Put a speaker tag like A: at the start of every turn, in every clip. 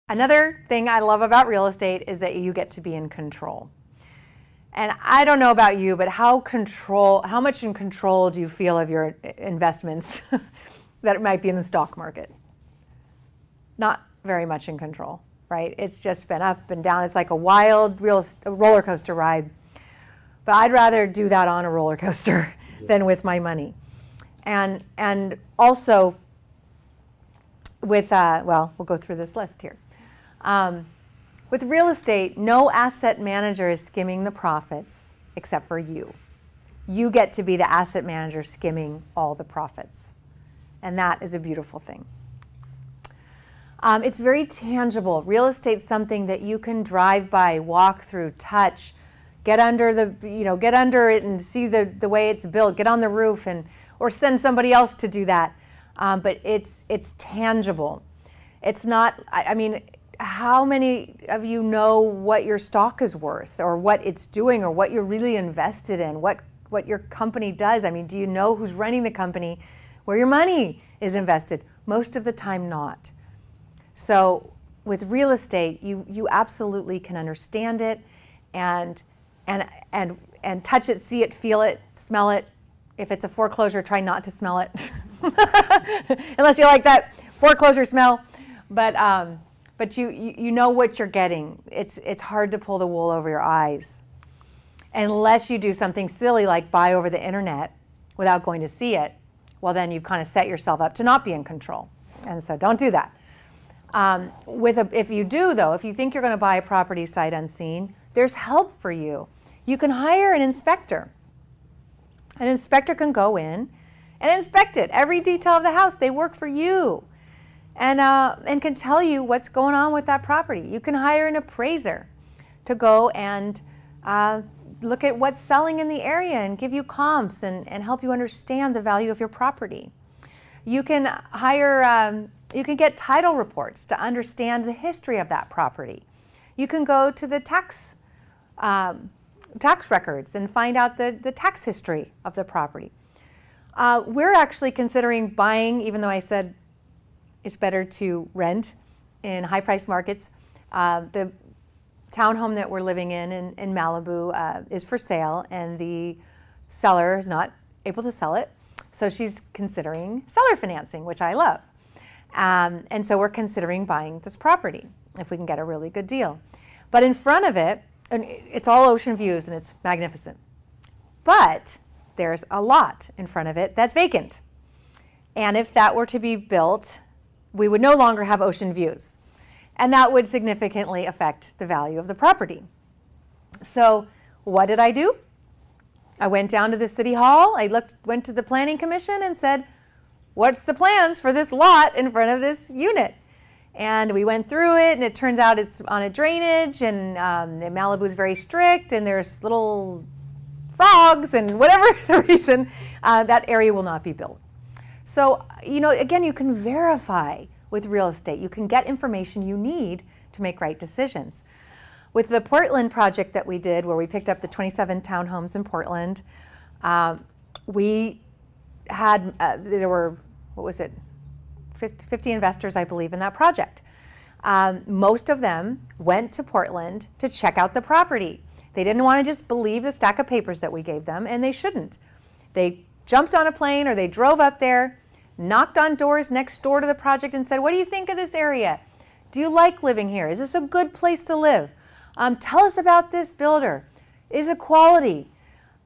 A: Another thing I love about real estate is that you get to be in control. And I don't know about you, but how much in control do you feel of your investments that might be in the stock market? Not very much in control, right? It's just been up and down. It's like a wild roller coaster ride. But I'd rather do that on a roller coaster than with my money. And also with, well, we'll go through this list here. With real estate, no asset manager is skimming the profits except for you. You get to be the asset manager skimming all the profits. And that is a beautiful thing. It's very tangible. Real estate's something that you can drive by, walk through, touch, get under get under it and see the way it's built, get on the roof or send somebody else to do that. But it's tangible. It's not, I mean, how many of you know what your stock is worth or what it's doing or what you're really invested in, what your company does? I mean, do you know who's running the company, where your money is invested? Most of the time not. So with real estate, you absolutely can understand it and touch it, see it, feel it, smell it. If it's a foreclosure, try not to smell it, unless you like that foreclosure smell. But you know what you're getting. It's hard to pull the wool over your eyes unless you do something silly like buy over the internet without going to see it. Well, then you've kind of set yourself up to not be in control. And so don't do that. If you do, though, if you think you're going to buy a property sight unseen, there's help for you. You can hire an inspector. An inspector can go in and inspect it. Every detail of the house, they work for you. And can tell you what's going on with that property. You can hire an appraiser to go and look at what's selling in the area and give you comps and help you understand the value of your property. You can hire, you can get title reports to understand the history of that property. You can go to the tax records and find out the tax history of the property. We're actually considering buying, even though I said it's better to rent in high-priced markets. The townhome that we're living in Malibu is for sale, and the seller is not able to sell it. So she's considering seller financing, which I love. And so we're considering buying this property if we can get a really good deal. But in front of it, and it's all ocean views and it's magnificent. But there's a lot in front of it that's vacant. And if that were to be built, we would no longer have ocean views. And that would significantly affect the value of the property. So what did I do? I went down to the city hall, went to the planning commission and said, what's the plans for this lot in front of this unit? And we went through it, and it turns out it's on a drainage, and Malibu's very strict, and there's little frogs, and whatever the reason, that area will not be built. So, again, you can verify with real estate. You can get information you need to make right decisions. With the Portland project that we did, where we picked up the 27 townhomes in Portland, we had, there were, 50 investors, I believe, in that project. Most of them went to Portland to check out the property. They didn't want to just believe the stack of papers that we gave them, and they shouldn't. They jumped on a plane or they drove up there, knocked on doors next door to the project and said, what do you think of this area? Do you like living here? Is this a good place to live? Tell us about this builder. Is it quality?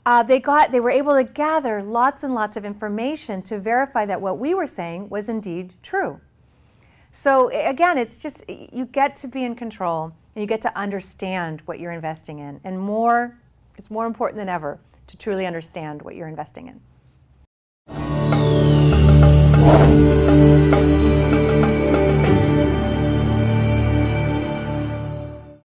A: They were able to gather lots and lots of information to verify that what we were saying was indeed true. So again, it's just, you get to be in control and you get to understand what you're investing in. And it's more important than ever to truly understand what you're investing in.